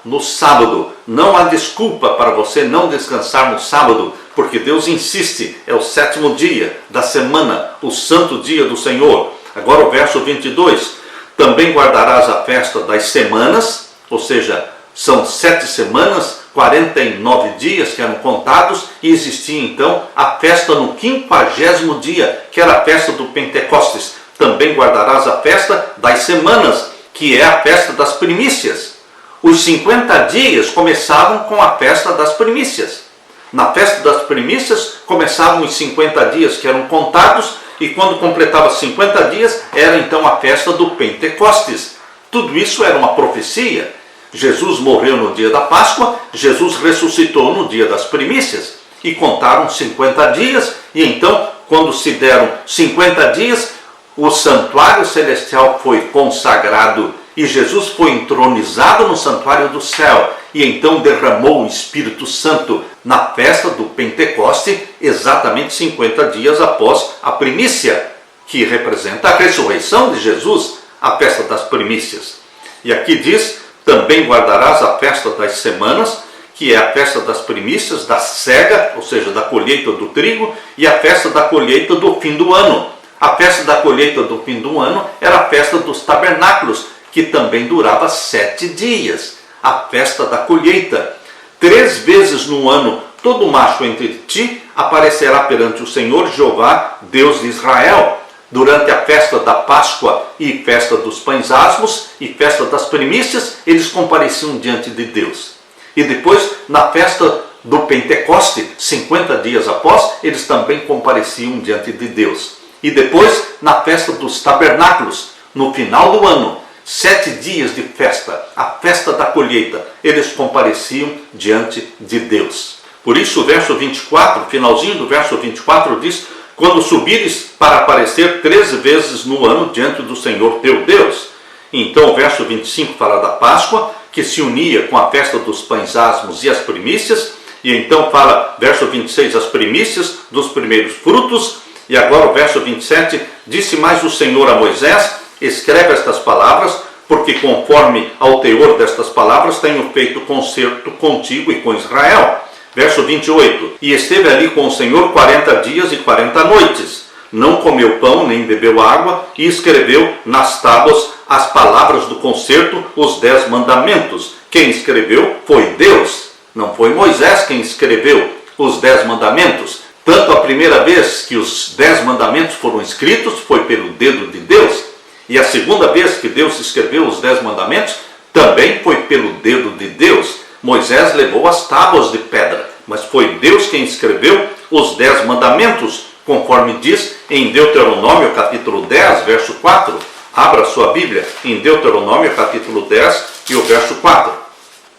no sábado. Não há desculpa para você não descansar no sábado, porque Deus insiste, é o 7º dia da semana, o santo dia do Senhor. Agora o verso 22, também guardarás a festa das semanas, ou seja, são 7 semanas, 49 dias que eram contados, e existia então a festa no 50º dia, que era a festa do Pentecostes. Também guardarás a festa das semanas, que é a festa das primícias. Os 50 dias começavam com a festa das primícias. Na festa das primícias começavam os 50 dias que eram contados, e quando completava 50 dias era então a festa do Pentecostes. Tudo isso era uma profecia. Jesus morreu no dia da Páscoa, Jesus ressuscitou no dia das primícias, e contaram 50 dias, e então, quando se deram 50 dias, o santuário celestial foi consagrado, e Jesus foi entronizado no santuário do céu, e então derramou o Espírito Santo na festa do Pentecoste, exatamente 50 dias após a primícia, que representa a ressurreição de Jesus, a festa das primícias. E aqui diz, também guardarás a festa das semanas, que é a festa das primícias, da cega, ou seja, da colheita do trigo, e a festa da colheita do fim do ano. A festa da colheita do fim do ano era a festa dos tabernáculos, que também durava 7 dias. A festa da colheita. 3 vezes no ano, todo macho entre ti aparecerá perante o Senhor Jeová, Deus de Israel. Durante a festa da Páscoa e festa dos pães asmos e festa das primícias, eles compareciam diante de Deus. E depois, na festa do Pentecoste, 50 dias após, eles também compareciam diante de Deus. E depois, na festa dos tabernáculos, no final do ano, 7 dias de festa, a festa da colheita, eles compareciam diante de Deus. Por isso o verso 24, finalzinho do verso 24 diz, quando subires para aparecer 13 vezes no ano diante do Senhor teu Deus. Então o verso 25 fala da Páscoa, que se unia com a festa dos pães asmos e as primícias, e então fala, verso 26, as primícias dos primeiros frutos, e agora o verso 27, disse mais o Senhor a Moisés, escreve estas palavras, porque conforme ao teor destas palavras tenho feito concerto contigo e com Israel. Verso 28, e esteve ali com o Senhor 40 dias e 40 noites. não comeu pão nem bebeu água, e escreveu nas tábuas as palavras do concerto, os 10 mandamentos. Quem escreveu foi Deus, não foi Moisés quem escreveu os 10 mandamentos. Tanto a primeira vez que os 10 mandamentos foram escritos foi pelo dedo de Deus, e a segunda vez que Deus escreveu os 10 mandamentos também foi pelo dedo de Deus. Moisés levou as tábuas de pedra, mas foi Deus quem escreveu os 10 mandamentos, conforme diz em Deuteronômio capítulo 10, verso 4. Abra sua Bíblia em Deuteronômio capítulo 10 e o verso 4.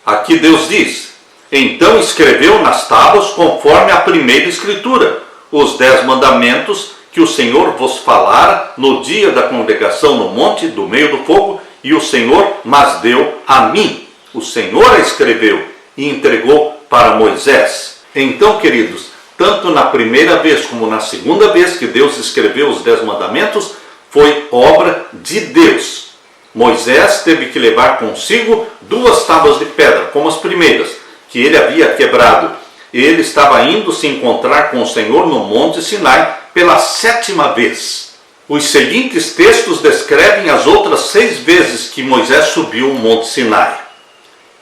Aqui Deus diz: então escreveu nas tábuas, conforme a primeira escritura, os 10 mandamentos que o Senhor vos falara no dia da congregação no monte do meio do fogo, e o Senhor mas deu a mim. O Senhor a escreveu e entregou para Moisés. Então, queridos, tanto na primeira vez como na segunda vez que Deus escreveu os 10 mandamentos, foi obra de Deus. Moisés teve que levar consigo 2 tábuas de pedra, como as primeiras, que ele havia quebrado. Ele estava indo se encontrar com o Senhor no Monte Sinai pela 7ª vez. Os seguintes textos descrevem as outras 6 vezes que Moisés subiu o Monte Sinai.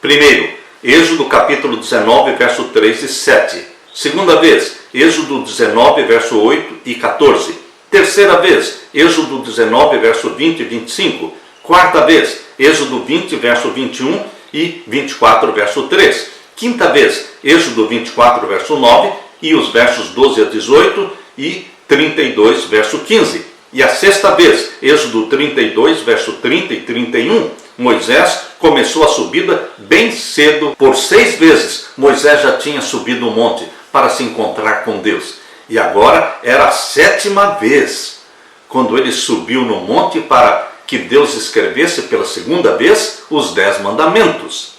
Primeiro, Êxodo capítulo 19, verso 3 e 7. Segunda vez, Êxodo 19, verso 8 e 14. Terceira vez, Êxodo 19, verso 20 e 25. Quarta vez, Êxodo 20, verso 21 e 24, verso 3. Quinta vez, Êxodo 24, verso 9 e os versos 12 a 18 e 32, verso 15. E a sexta vez, Êxodo 32, verso 30 e 31, Moisés começou a subida bem cedo. Por 6 vezes, Moisés já tinha subido o monte para se encontrar com Deus. E agora era a 7ª vez, quando ele subiu no monte para que Deus escrevesse pela segunda vez os 10 mandamentos.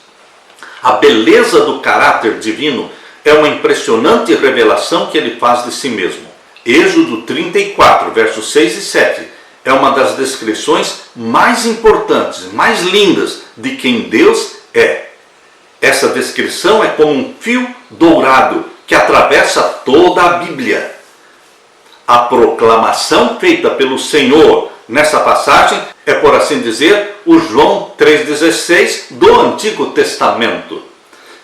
A beleza do caráter divino é uma impressionante revelação que ele faz de si mesmo. Êxodo 34, versos 6 e 7, é uma das descrições mais importantes, mais lindas de quem Deus é. Essa descrição é como um fio dourado que atravessa toda a Bíblia. A proclamação feita pelo Senhor nessa passagem é, por assim dizer, o João 3,16 do Antigo Testamento.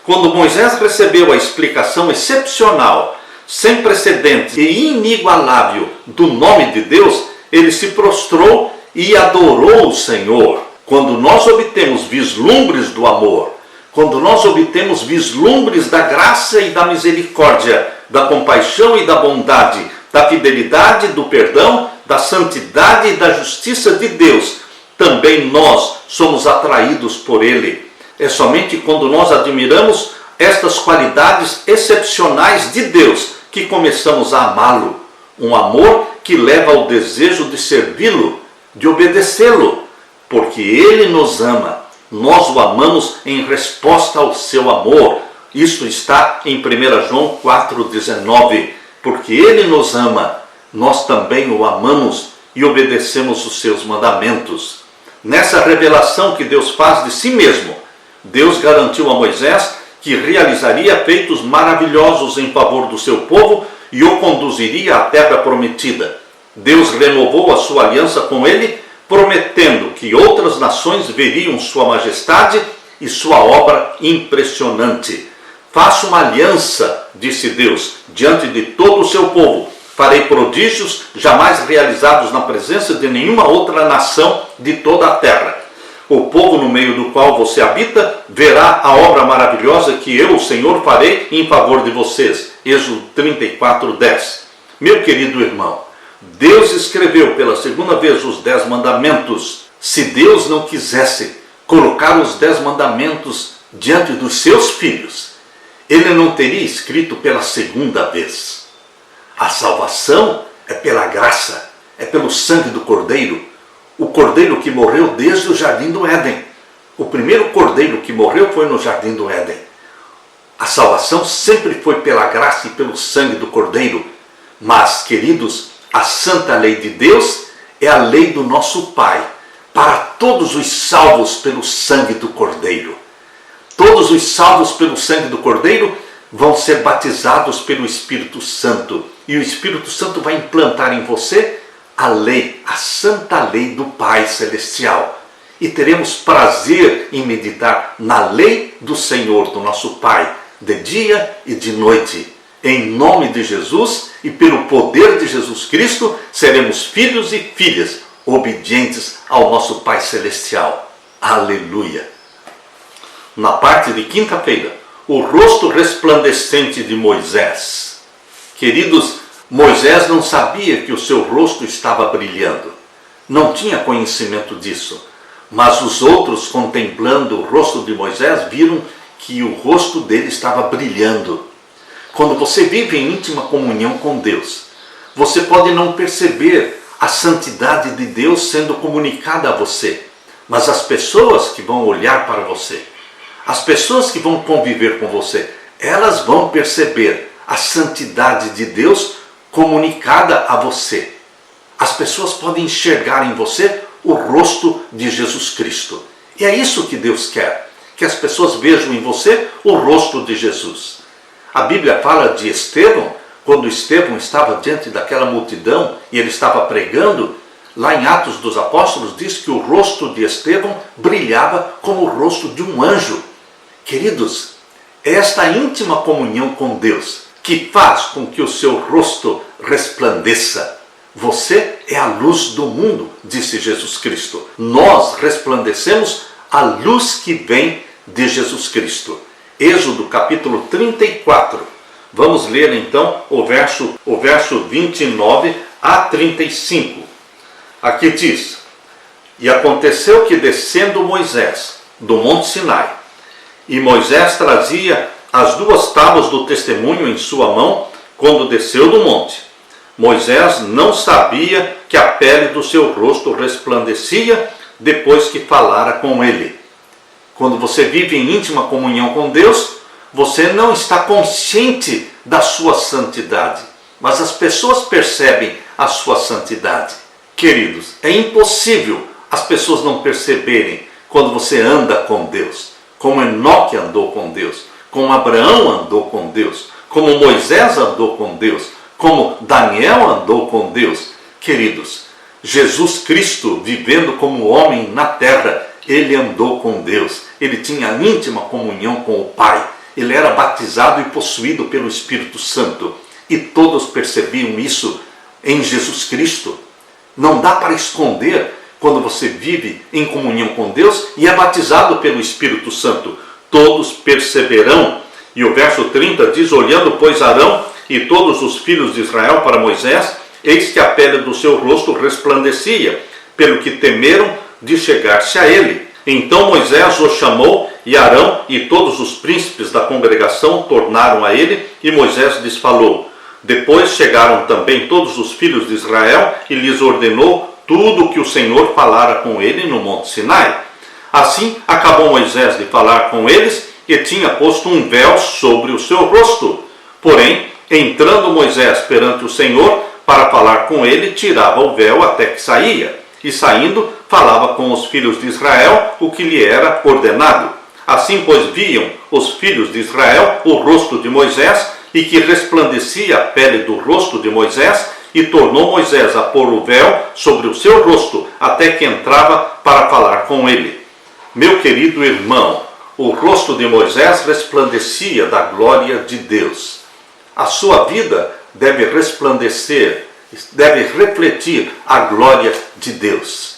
Quando Moisés recebeu a explicação excepcional, sem precedentes e inigualável do nome de Deus, ele se prostrou e adorou o Senhor. Quando nós obtemos vislumbres do amor, quando nós obtemos vislumbres da graça e da misericórdia, da compaixão e da bondade, da fidelidade, do perdão, da santidade e da justiça de Deus, também nós somos atraídos por Ele. É somente quando nós admiramos estas qualidades excepcionais de Deus que começamos a amá-lo. Um amor que leva ao desejo de servi-lo, de obedecê-lo, porque Ele nos ama. Nós o amamos em resposta ao seu amor. Isso está em 1 João 4,19. Porque Ele nos ama, nós também o amamos e obedecemos os seus mandamentos. Nessa revelação que Deus faz de si mesmo, Deus garantiu a Moisés que realizaria feitos maravilhosos em favor do seu povo e o conduziria à terra prometida. Deus renovou a sua aliança com ele, prometendo que outras nações veriam sua majestade e sua obra impressionante. Faço uma aliança, disse Deus, diante de todo o seu povo. Farei prodígios jamais realizados na presença de nenhuma outra nação de toda a terra. O povo no meio do qual você habita verá a obra maravilhosa que eu, o Senhor, farei em favor de vocês. Êxodo 34, 10. Meu querido irmão, Deus escreveu pela segunda vez os 10 mandamentos. Se Deus não quisesse colocar os 10 mandamentos diante dos seus filhos, Ele não teria escrito pela segunda vez. A salvação é pela graça, é pelo sangue do Cordeiro. O Cordeiro que morreu desde o Jardim do Éden. O primeiro Cordeiro que morreu foi no Jardim do Éden. A salvação sempre foi pela graça e pelo sangue do Cordeiro. Mas, queridos, a santa lei de Deus é a lei do nosso Pai, para todos os salvos pelo sangue do Cordeiro. Todos os salvos pelo sangue do Cordeiro vão ser batizados pelo Espírito Santo. e o Espírito Santo vai implantar em você a lei, a santa lei do Pai Celestial. E teremos prazer em meditar na lei do Senhor, do nosso Pai, de dia e de noite. Em nome de Jesus e pelo poder de Jesus Cristo, seremos filhos e filhas obedientes ao nosso Pai Celestial. Aleluia! Na parte de quinta-feira, o rosto resplandecente de Moisés. Queridos, Moisés não sabia que o seu rosto estava brilhando. Não tinha conhecimento disso. Mas os outros, contemplando o rosto de Moisés, viram que o rosto dele estava brilhando. Quando você vive em íntima comunhão com Deus, você pode não perceber a santidade de Deus sendo comunicada a você. Mas as pessoas que vão olhar para você, as pessoas que vão conviver com você, elas vão perceber a santidade de Deus comunicada a você. As pessoas podem enxergar em você o rosto de Jesus Cristo. E é isso que Deus quer, que as pessoas vejam em você o rosto de Jesus. A Bíblia fala de Estevão, quando Estevão estava diante daquela multidão e ele estava pregando, lá em Atos dos Apóstolos diz que o rosto de Estevão brilhava como o rosto de um anjo. Queridos, é esta íntima comunhão com Deus que faz com que o seu rosto resplandeça. Você é a luz do mundo, disse Jesus Cristo. Nós resplandecemos a luz que vem de Jesus Cristo. Êxodo capítulo 34. Vamos ler então o verso 29 a 35. Aqui diz: E aconteceu que descendo Moisés do monte Sinai, e Moisés trazia as 2 tábuas do testemunho em sua mão, quando desceu do monte. Moisés não sabia que a pele do seu rosto resplandecia depois que falara com ele. Quando você vive em íntima comunhão com Deus, você não está consciente da sua santidade, mas as pessoas percebem a sua santidade. Queridos, é impossível as pessoas não perceberem quando você anda com Deus, como Enoque andou com Deus, como Abraão andou com Deus, como Moisés andou com Deus, como Daniel andou com Deus. Queridos, Jesus Cristo, vivendo como homem na terra, ele andou com Deus, ele tinha íntima comunhão com o Pai, ele era batizado e possuído pelo Espírito Santo, e todos percebiam isso em Jesus Cristo. Não dá para esconder quando você vive em comunhão com Deus e é batizado pelo Espírito Santo. Todos perceberão. E o verso 30 diz: Olhando, pois, Arão e todos os filhos de Israel para Moisés, eis que a pele do seu rosto resplandecia, pelo que temeram de chegar-se a ele. Então Moisés o chamou, e Arão e todos os príncipes da congregação tornaram a ele, e Moisés lhes falou. Depois chegaram também todos os filhos de Israel, e lhes ordenou tudo o que o Senhor falara com ele no monte Sinai. Assim acabou Moisés de falar com eles, e tinha posto um véu sobre o seu rosto. Porém, entrando Moisés perante o Senhor para falar com ele, tirava o véu até que saía, e saindo falava com os filhos de Israel o que lhe era ordenado. Assim, pois, viam os filhos de Israel o rosto de Moisés, e que resplandecia a pele do rosto de Moisés, e tornou Moisés a pôr o véu sobre o seu rosto, até que entrava para falar com ele. Meu querido irmão, o rosto de Moisés resplandecia da glória de Deus. A sua vida deve resplandecer, deve refletir a glória de Deus.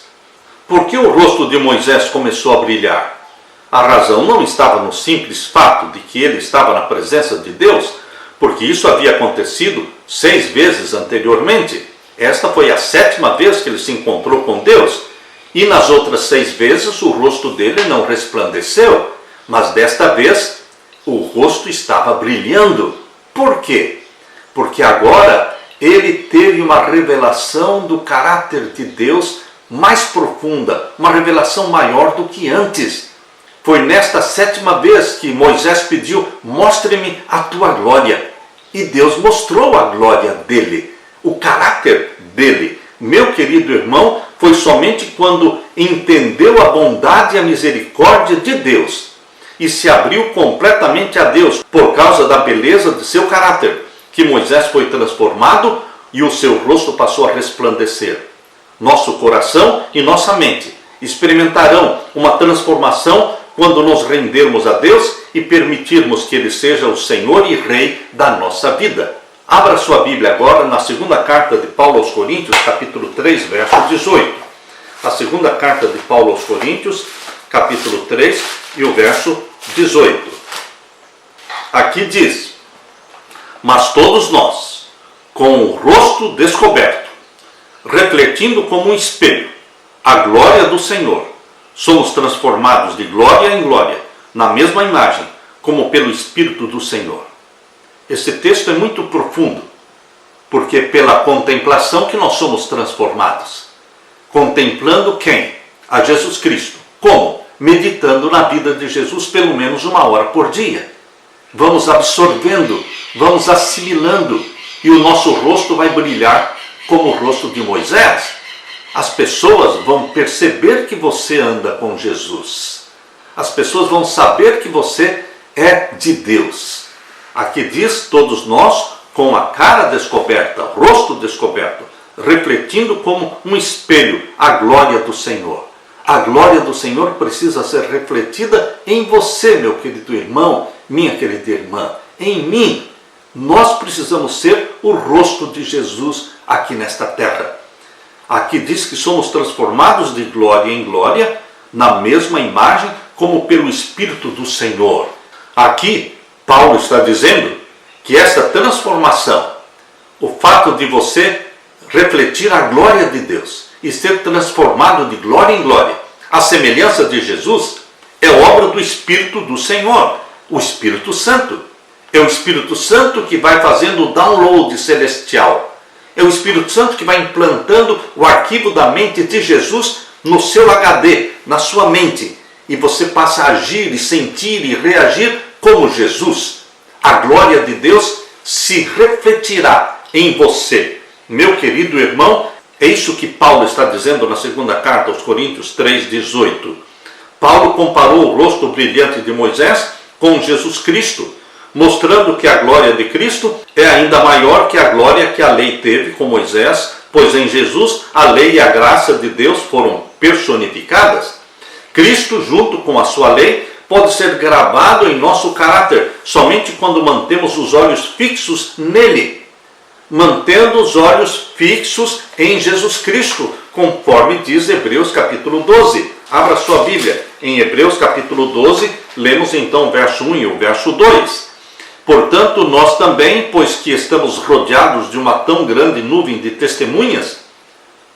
Por que o rosto de Moisés começou a brilhar? A razão não estava no simples fato de que ele estava na presença de Deus, porque isso havia acontecido 6 vezes anteriormente. Esta foi a 7ª vez que ele se encontrou com Deus. E nas outras 6 vezes o rosto dele não resplandeceu, mas desta vez o rosto estava brilhando. Por quê? Porque agora ele teve uma revelação do caráter de Deus mais profunda, uma revelação maior do que antes. Foi nesta 7ª vez que Moisés pediu: mostre-me a tua glória. E Deus mostrou a glória dele, o caráter dele. Meu querido irmão, foi somente quando entendeu a bondade e a misericórdia de Deus e se abriu completamente a Deus por causa da beleza de seu caráter, que Moisés foi transformado e o seu rosto passou a resplandecer. Nosso coração e nossa mente experimentarão uma transformação quando nos rendermos a Deus e permitirmos que Ele seja o Senhor e Rei da nossa vida. Abra sua Bíblia agora na segunda carta de Paulo aos Coríntios, capítulo 3, verso 18. A segunda carta de Paulo aos Coríntios, capítulo 3 e o verso 18. Aqui diz: mas todos nós, com o rosto descoberto, refletindo como um espelho a glória do Senhor, somos transformados de glória em glória, na mesma imagem, como pelo Espírito do Senhor. Esse texto é muito profundo, porque é pela contemplação que nós somos transformados. Contemplando quem? A Jesus Cristo. Como? Meditando na vida de Jesus pelo menos 1 hora por dia. Vamos absorvendo, vamos assimilando, e o nosso rosto vai brilhar como o rosto de Moisés. As pessoas vão perceber que você anda com Jesus. As pessoas vão saber que você é de Deus. Aqui diz: todos nós, com a cara descoberta, rosto descoberto, refletindo como um espelho a glória do Senhor. A glória do Senhor precisa ser refletida em você, meu querido irmão, minha querida irmã, em mim. Nós precisamos ser o rosto de Jesus aqui nesta terra. Aqui diz que somos transformados de glória em glória, na mesma imagem, como pelo Espírito do Senhor. Aqui, Paulo está dizendo que esta transformação, o fato de você refletir a glória de Deus e ser transformado de glória em glória, a semelhança de Jesus, é obra do Espírito do Senhor, o Espírito Santo. É o Espírito Santo que vai fazendo o download celestial. É o Espírito Santo que vai implantando o arquivo da mente de Jesus no seu HD, na sua mente. E você passa a agir e sentir e reagir como Jesus. A glória de Deus se refletirá em você. Meu querido irmão, é isso que Paulo está dizendo na segunda carta aos Coríntios 3,18. Paulo comparou o rosto brilhante de Moisés com Jesus Cristo, mostrando que a glória de Cristo é ainda maior que a glória que a lei teve com Moisés, pois em Jesus a lei e a graça de Deus foram personificadas. Cristo, junto com a sua lei, pode ser gravado em nosso caráter somente quando mantemos os olhos fixos nele, mantendo os olhos fixos em Jesus Cristo, conforme diz Hebreus capítulo 12. Abra sua Bíblia. Em Hebreus capítulo 12, lemos então o verso 1 e o verso 2. Portanto, nós também, pois que estamos rodeados de uma tão grande nuvem de testemunhas.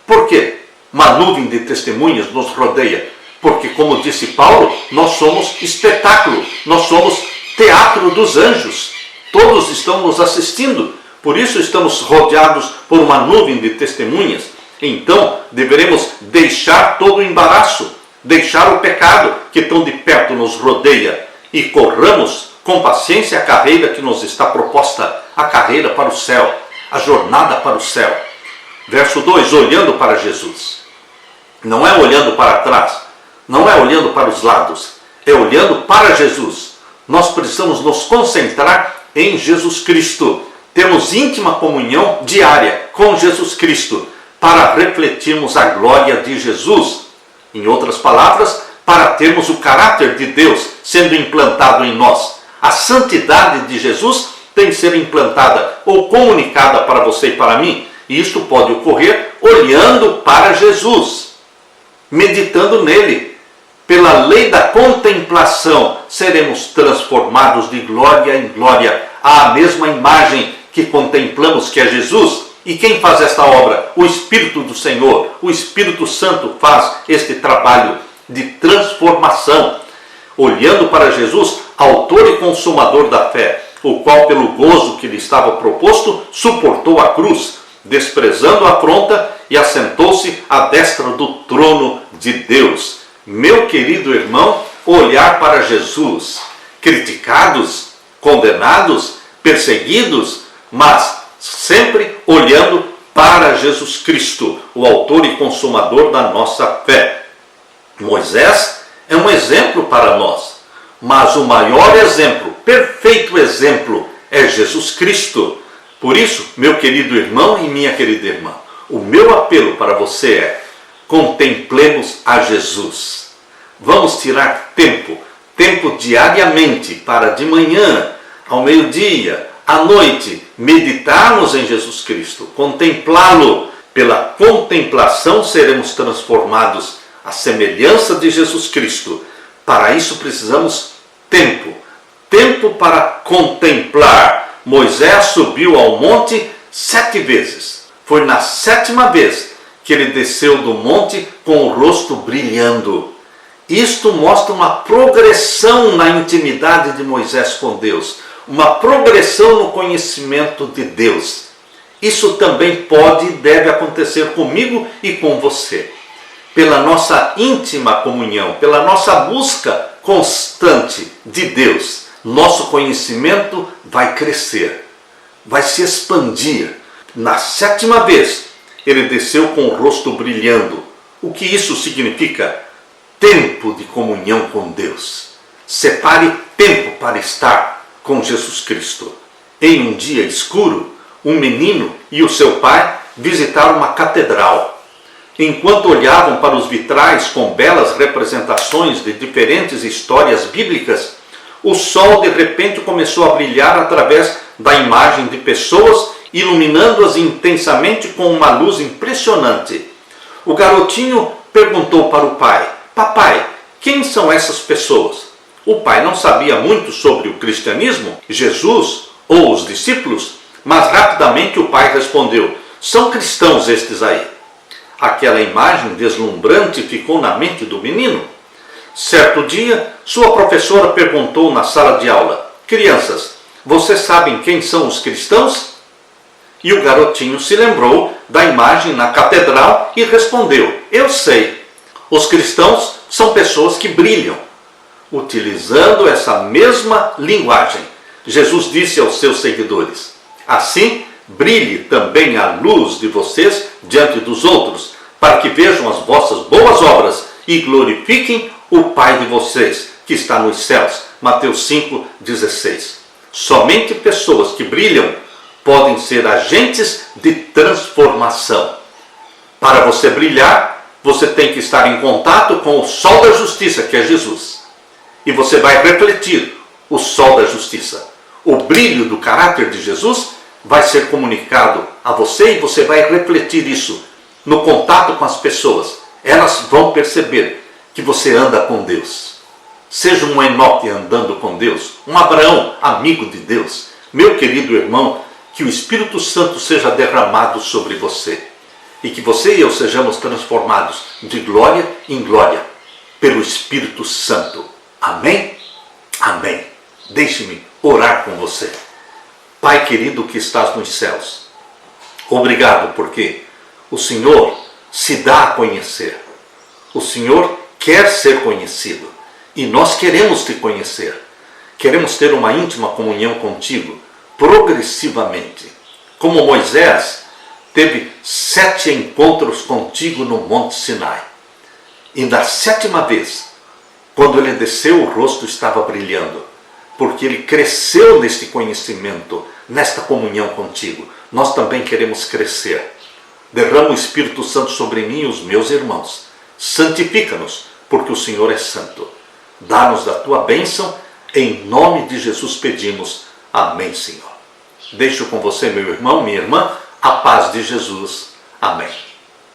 Por quê? Uma nuvem de testemunhas nos rodeia. Porque, como disse Paulo, nós somos espetáculo, nós somos teatro dos anjos. Todos estão nos assistindo, por isso estamos rodeados por uma nuvem de testemunhas. Então, deveremos deixar todo o embaraço, deixar o pecado que tão de perto nos rodeia e corramos com paciência a carreira que nos está proposta, a carreira para o céu, a jornada para o céu. Verso 2, olhando para Jesus. Não é olhando para trás, não é olhando para os lados, é olhando para Jesus. Nós precisamos nos concentrar em Jesus Cristo. Temos íntima comunhão diária com Jesus Cristo para refletirmos a glória de Jesus. Em outras palavras, para termos o caráter de Deus sendo implantado em nós. A santidade de Jesus tem que ser implantada ou comunicada para você e para mim. E isto pode ocorrer olhando para Jesus, meditando nele. Pela lei da contemplação, seremos transformados de glória em glória, à mesma imagem que contemplamos, que é Jesus. E quem faz esta obra? O Espírito do Senhor. O Espírito Santo faz este trabalho de transformação. Olhando para Jesus, autor e consumador da fé, o qual pelo gozo que lhe estava proposto, suportou a cruz, desprezando a afronta e assentou-se à destra do trono de Deus. Meu querido irmão, olhar para Jesus, criticados, condenados, perseguidos, mas sempre olhando para Jesus Cristo, o autor e consumador da nossa fé. Moisés é um exemplo para nós, mas o maior exemplo, perfeito exemplo, é Jesus Cristo. Por isso, meu querido irmão e minha querida irmã, o meu apelo para você é: contemplemos a Jesus. Vamos tirar tempo diariamente para de manhã, ao meio-dia, à noite, meditarmos em Jesus Cristo, contemplá-lo. Pela contemplação seremos transformados à semelhança de Jesus Cristo. Para isso precisamos tempo para contemplar. Moisés subiu ao monte 7 vezes. Foi na 7ª vez que ele desceu do monte com o rosto brilhando. Isto mostra uma progressão na intimidade de Moisés com Deus, uma progressão no conhecimento de Deus. Isso também pode e deve acontecer comigo e com você. Pela nossa íntima comunhão, pela nossa busca constante de Deus, nosso conhecimento vai crescer, vai se expandir. Na 7ª vez, ele desceu com o rosto brilhando. O que isso significa? Tempo de comunhão com Deus. Separe tempo para estar com Jesus Cristo. Em um dia escuro, um menino e o seu pai visitaram uma catedral. Enquanto olhavam para os vitrais com belas representações de diferentes histórias bíblicas, o sol de repente começou a brilhar através da imagem de pessoas, iluminando-as intensamente com uma luz impressionante. O garotinho perguntou para o pai: papai, quem são essas pessoas? O pai não sabia muito sobre o cristianismo, Jesus ou os discípulos, mas rapidamente o pai respondeu: são cristãos estes aí. Aquela imagem deslumbrante ficou na mente do menino. Certo dia, sua professora perguntou na sala de aula: crianças, vocês sabem quem são os cristãos? E o garotinho se lembrou da imagem na catedral e respondeu: eu sei. Os cristãos são pessoas que brilham. Utilizando essa mesma linguagem, Jesus disse aos seus seguidores: assim, brilhe também a luz de vocês diante dos outros, para que vejam as vossas boas obras e glorifiquem o Pai de vocês, que está nos céus. Mateus 5,16. Somente pessoas que brilham podem ser agentes de transformação. Para você brilhar, você tem que estar em contato com o sol da justiça, que é Jesus. E você vai refletir o sol da justiça. O brilho do caráter de Jesus vai ser comunicado a você e você vai refletir isso no contato com as pessoas. Elas vão perceber que você anda com Deus. Seja um Enoque andando com Deus, um Abraão amigo de Deus. Meu querido irmão, que o Espírito Santo seja derramado sobre você e que você e eu sejamos transformados de glória em glória pelo Espírito Santo. Amém? Amém. Deixe-me orar com você. Pai querido que estás nos céus, obrigado porque o Senhor se dá a conhecer. O Senhor quer ser conhecido e nós queremos te conhecer. Queremos ter uma íntima comunhão contigo progressivamente. Como Moisés teve 7 encontros contigo no Monte Sinai. E na 7ª vez, quando ele desceu, o rosto estava brilhando, porque ele cresceu neste conhecimento, nesta comunhão contigo. Nós também queremos crescer. Derrama o Espírito Santo sobre mim e os meus irmãos. Santifica-nos, porque o Senhor é santo. Dá-nos da tua bênção, em nome de Jesus pedimos. Amém, Senhor. Deixo com você, meu irmão, minha irmã, a paz de Jesus. Amém.